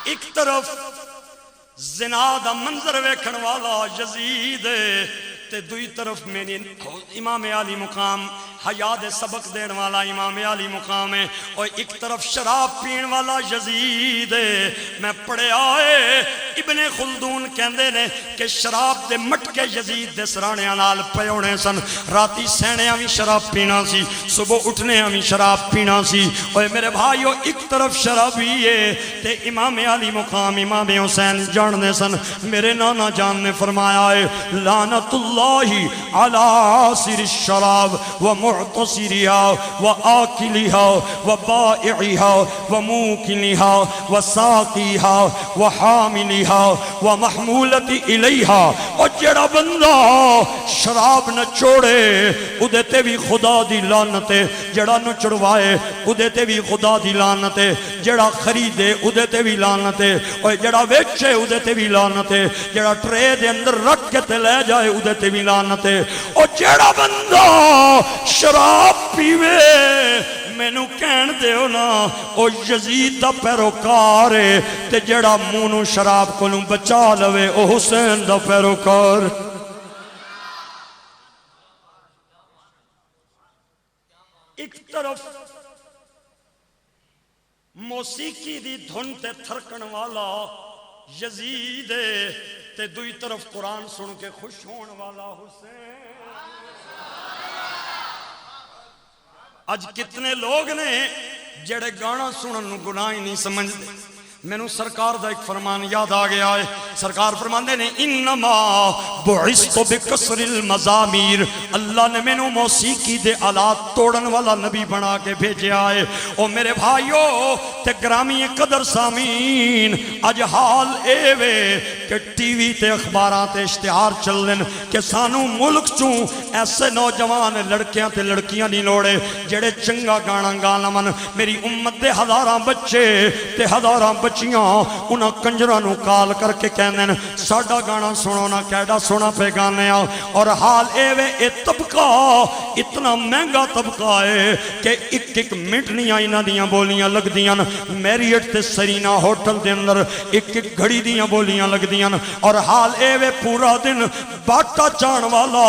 ایک طرف زنا دا منظر ویکھن والا یزید تے دوئی طرف میری امام عالی مقام حیا دے سبق دین والا امام عالی مقام ہے، اور ایک طرف شراب پین والا یزید ہے۔ میں پڑھیا ہے ابن خلدون کہندے نے کہ شراب دے مٹکے یزید دے سرانیاں نال پے ہونے سن، راتی سینیاں بھی شراب پینا سی، صبح اٹھنے بھی شراب پینا سی۔ اور میرے بھائیو ایک طرف شرابی ہے تے امام عالی مقام امام حسین جاننے سن۔ میرے نانا جان نے فرمایا ہے لعنت اللہ علی عاصر الشراب ومعتصرها وآکلها وبائعها وموکلها وساقیها وحاملها ومحمولت الیها۔ اور جڑا بندہ شراب نہ چھوڑے اودے تے بھی خدا دی لعنت ہے، جڑا نہ چھڑوائے اودے تے بھی خدا دی لعنت ہے، جڑا خریدے اودے تے بھی لعنت ہے، اور جڑا ویچے اودے تے بھی لعنت ہے، جڑا ٹرے دے اندر رکھ کے تے لے جائے اودے تے بھی لعنت ہے۔ اور جڑا بندہ شراب پیوے مینوں کہن دیو نا او یزید دا پیروکار ہے، تے جڑا مونوں شراب کولوں بچا لوے او حسین دا پیروکار۔ ایک طرف موسیقی دی دھن تے تھرکن والا یزید ہے تے دوئی طرف قرآن سن کے خوش ہون والا حسین۔ اج کتنے لوگ نے جڑے گانا سنن نو گناہ ہی نہیں سمجھتے۔ میں نو سرکار دا ایک فرمان یاد آ گیا ہے، سرکار فرماندے نے انما بعثت بکسر المزامیر، اللہ نے میں نو موسیقی دے آلات توڑن والا نبی بنا کے بھیجیا ہے۔ او میرے بھائیو تے گرامی قدر سامین، اج حال اے وے کہ ٹی وی تے اخباراں تے اشتہار چلن کہ سانو ملک چوں ایسے نوجوان لڑکیاں تے لڑکیاں نہیں لوڑے جڑے چنگا گانا گانا من۔ میری امت دے ہزاراں بچے تے ہزاراں بچیاں انہاں کنجراں نو کال کر کے کہندے نے ساڈا گانا سنو نا، کیڈا سونا پہ گانے آ۔ اور حال اے وے اے طبقہ اتنا مہنگا طبقہ ہے کہ ایک منٹ نہیں انہاں دیاں بولیاں لگ دیاں، میریٹ تے سرینا ہوٹل دے اندر ایک گھڑی دیاں بولیاں لگ دیاں۔ اور حال اے وے پورا دن باٹا چان والا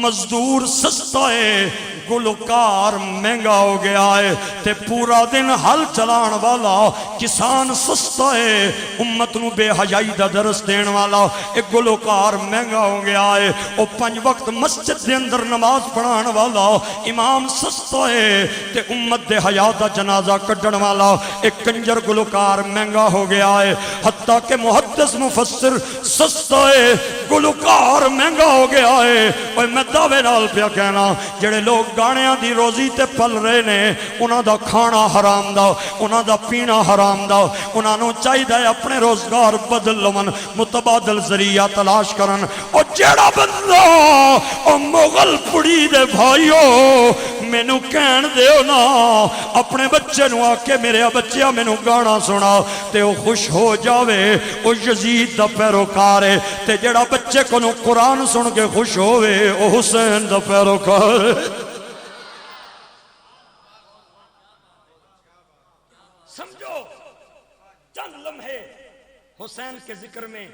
مزدور سستا ہے، گلوکار مہنگا ہو گیا ہے، تے پورا دن ہل چلان والا کسان سستا ہے، امت نو بے حیائی دا درس دین والا ایک گلوکار مہنگا ہو گیا ہے، او 5 وقت مسجد دے اندر نماز پڑھان والا امام سستا ہے، تے امت دے حیا دا جنازہ کڈن والا ایک کنجر گلوکار مہنگا ہو گیا ہے۔ حتیٰ کہ محدث مفسر سستا ہے، گلوکار مہنگا ہو گیا ہے۔ اور میں دعوے نال پیا کہنا جڑے لوگ گانیاں دی روزی تے پل رہے نے انہاں دا کھانا حرام دا، انہاں دا پینا حرام دا، انہاں نو چاہیے اپنے روزگار بدل لون، متبادل ذریعہ تلاش کرن۔ اور جیڑا بندہ او مغل پڑی دے بھائیو مینوں کہن دیو نا اپنے بچے نو آکے میرے بچیا مینوں گانا سنا تے او خوش ہو جاوے او یزید دا پیروکار ہے، تے جیڑا بچے کو نو قرآن سن کے خوش ہوئے او حسین دا پیروکار ہے۔ سمجھو چند لمحے حسین کے ذکر میں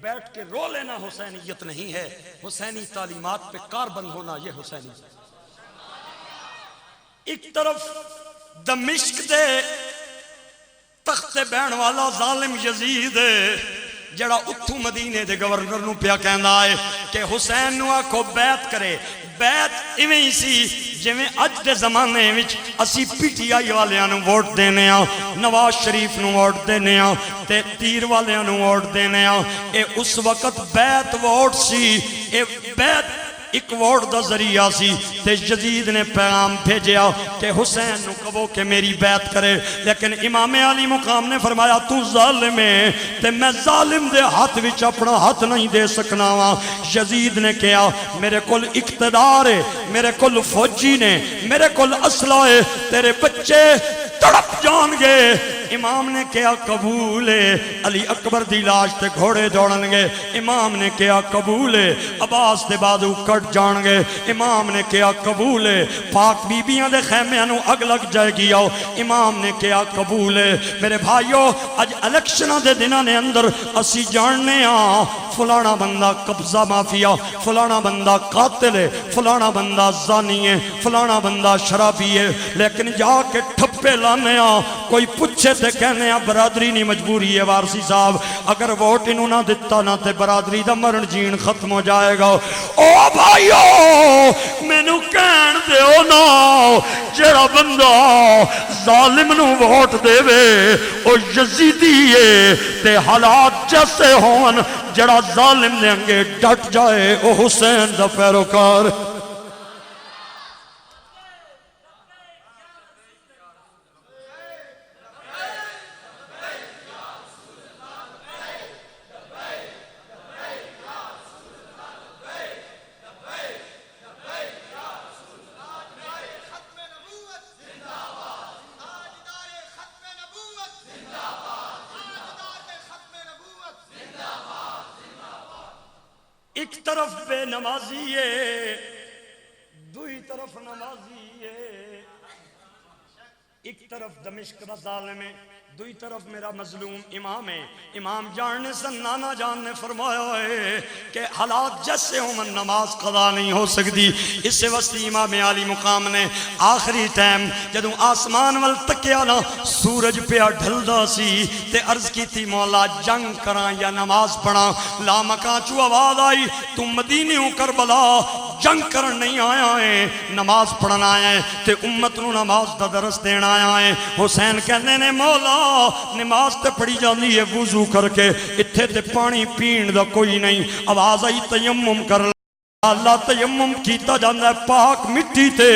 بیٹھ کے رو لینا حسینیت نہیں ہے، حسینی تعلیمات پہ کاربند ہونا یہ حسینی۔ ایک طرف دمشق دے تخت بین والا ظالم یزید جڑا اتھو مدینے دے گورنر نو پیا کہندا ہے کہ حسین نو آکھو بیعت کرے۔ بیعت ایویں ہی سی جویں اج دے زمانے وچ اسی پی ٹی آئی والیاں نو ووٹ دینے ہاں، نواز شریف نو ووٹ دینے ہاں تے تیر والیاں نو ووٹ دینے ہاں۔ اے اس وقت بیعت ووٹ سی، اے بیعت ایک ووٹ دا ذریعہ سی، تے یزید نے پیغام بھیجیا کہ حسین نو کہو کہ میری بیعت کرے، لیکن امام علی مقام نے فرمایا تو ظالم ہے تے میں ظالم دے ہاتھ وچ اپنا ہاتھ نہیں دے سکنا وا۔ یزید نے کہا میرے کول اقتدار ہے، میرے کول فوجی نے، میرے کول اسلحہ ہے، تیرے بچے تڑپ جان گے امام نے کیا قبول ہے، علی اکبر دی لاش تے گھوڑے دوڑن گے، امام نے کیا قبول ہے، عباس دے بازو کٹ جان گے، امام نے کیا قبول ہے، پاک بیبیاں دے خیمیاں نو اگ لگ جائے گی آؤ، امام نے کیا قبول ہے۔ میرے بھائیو اج الیکشنہ دے دنہ نے اندر اسی جاننے فلانا بندہ قبضہ مافیا، فلانا بندہ قاتل ہے، فلانا بندہ زانی ہے، فلانا بندہ شرابی ہے، لیکن جا کے ٹھپے لانے کوئی پچھے تے کہنے برادری نہیں مجبوری ہے وارسی صاحب، اگر ووٹ انہوں نہ دیتا نہ تے برادری دا مرن جین ختم ہو جائے گا۔ او بھائیو میں نو کہن دیو نا جڑا بندہ ظالم نو ووٹ دے وے او یزیدی ہے تے حالات جیسے ہون، جڑا ظالم دے انگے ڈٹ جائے او حسین دا پیروکار۔ ایک طرف بے نمازی ہے، دوئی طرف نمازی ہے، ایک طرف دمشق کا ظالم ہے، دوئی طرف میرا مظلوم امام ہے۔ امام جاننے سے نانا جان نے فرمایا ہے کہ حالات جیسے ہوں من نماز قضا نہیں ہو سکتی۔ اس سے وسطی امام عالی مقام نے آخری ٹائم جدوں آسمان وال تکیا نا سورج پیا ڈھلدا سی تے عرض کی تھی مولا جنگ کراں یا نماز پڑھاں؟ لا مکان چو آواز آئی تم مدینیوں کربلا جنگ کرن نہیں آیا ہے، نماز پڑھنا آیا ہے تے امت نو نماز دا درس دینا آیا ہے۔ حسین کہنے نے مولا نماز تے پڑھی جاندی ہے وضو کر کے، اتھے تے پانی پین دا کوئی نہیں۔ آواز آئی تیمم کر اللہ تیمم کیتا جاندہ ہے پاک مٹی تے،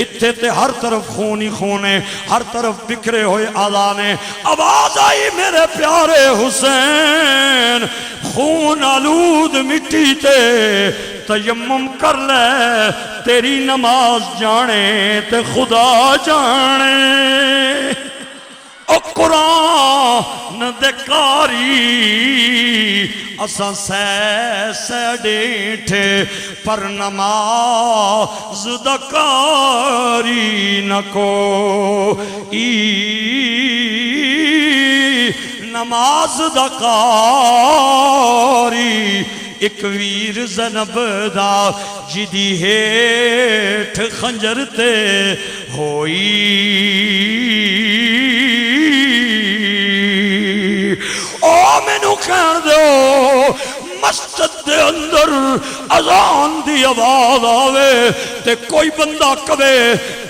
اتھے تے ہر طرف خون ہی خون ہے، ہر طرف بکھرے ہوئے آذان ہے۔ آواز آئی میرے پیارے حسین خون آلود مٹی تے تیمم کر لے، تیری نماز جانے تے خدا جانے۔ او قرآن دے کاری اساں سہ ڈیٹھے پر نماز دا کاری نہ کوئی، نماز دا کاری ایک ویر زنب دا جدی ہیٹھ خنجر تے ہوئی۔ او میں نو کہن دو مسجد دے اندر اذان دی آواز آوے تے کوئی بندہ کبے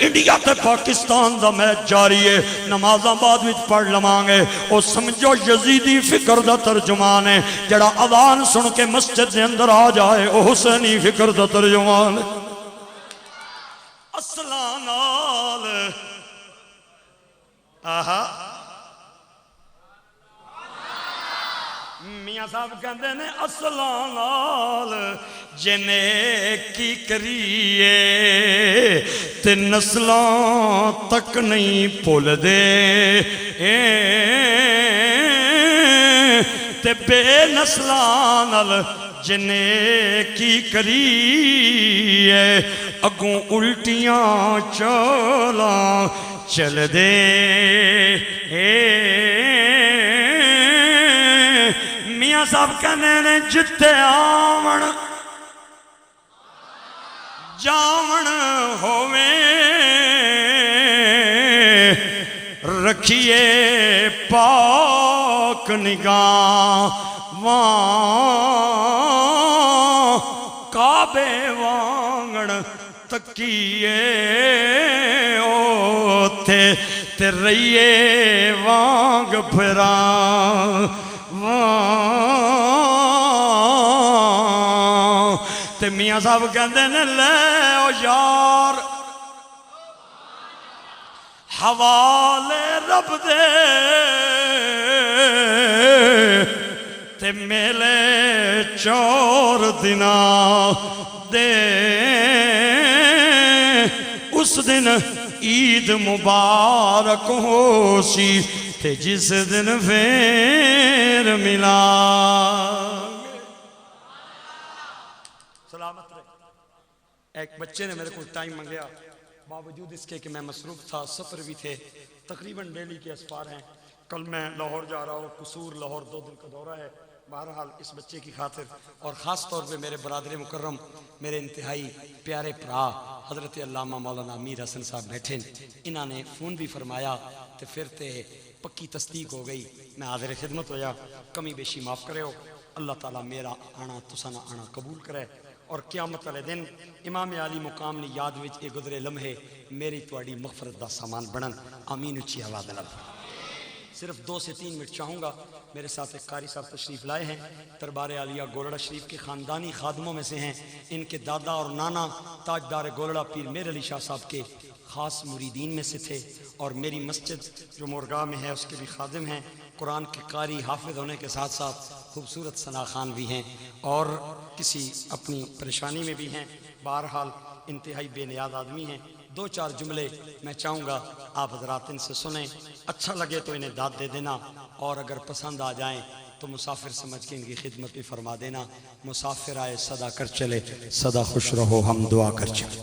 انڈیا تے پاکستان دا میچ جاری ہے نمازاں بعد وچ پڑھ لواں گے، او سمجھو یزیدی فکر دا ترجمان ہے، جڑا اذان سن کے مسجد دے اندر آ جائے او حسینی فکر دا ترجمان ہے۔ اصلاں نال آہا میاں صاحب کہندے نے اصلاں نال جنے کی کریے تے نسلاں تک نہیں بھول دے، تے بے نسلاں نال جنے کی کریے اگوں الٹیاں چالاں چل دے۔ میاں صاحب کہنے نے جتے آمن جاون ہوویں رکھیے پاک نگاہ کعبے وانگن تکیے اوتھے تے رہیے وانگ پھراں تے میاں صاحب کہندے نے لے او یار حوالے رب دے تے میلے چور دنا دے، اس دن عید مبارک ہو سی تے جس دن پھر ملا سلامت رہے۔ ایک بچے نے میرے کو ٹائم منگیا، باوجود اس کے کہ میں مصروف تھا، سفر بھی تھے، تقریباً ڈیلی کے اسفار ہیں، کل میں لاہور جا رہا ہوں، قصور لاہور 2 دن کا دورہ ہے۔ بہرحال اس بچے کی خاطر اور خاص طور پہ میرے برادر مکرم، میرے انتہائی پیارے پرا حضرت علامہ مولانا امیر حسن صاحب بیٹھے، انہوں نے فون بھی فرمایا تو پھر تے پکی تصدیق ہو گئی، میں حاضر خدمت ہویا، کمی بیشی معاف کرے ہو، اللہ تعالیٰ میرا آنا تسانا آنا قبول کرے، اور قیامت والے دن امام عالی مقام نے یاد وچ اے گزرے لمحے میری تواڈی مغفرت دا سامان بنن، آمین اچھی آواز نال۔ صرف 2 سے 3 منٹ چاہوں گا، میرے ساتھ ایک قاری صاحب تشریف لائے ہیں، دربار عالیہ گولڑا شریف کے خاندانی خادموں میں سے ہیں، ان کے دادا اور نانا تاجدار گولڑا پیر میر علی شاہ صاحب کے خاص مریدین میں سے تھے، اور میری مسجد جو مورگاہ میں ہے اس کے بھی خادم ہیں، قرآن کے قاری حافظ ہونے کے ساتھ ساتھ خوبصورت ثنا خان بھی ہیں، اور کسی اپنی پریشانی میں بھی ہیں، بہرحال انتہائی بے نیاز آدمی ہیں۔ 2-4 جملے میں چاہوں گا آپ حضرات ان سے سنیں، اچھا لگے تو انہیں داد دے دینا، اور اگر پسند آ جائیں تو مسافر سمجھ کے ان کی خدمت بھی فرما دینا۔ مسافر آئے صدا کر چلے، صدا خوش رہو ہم دعا کر چلے۔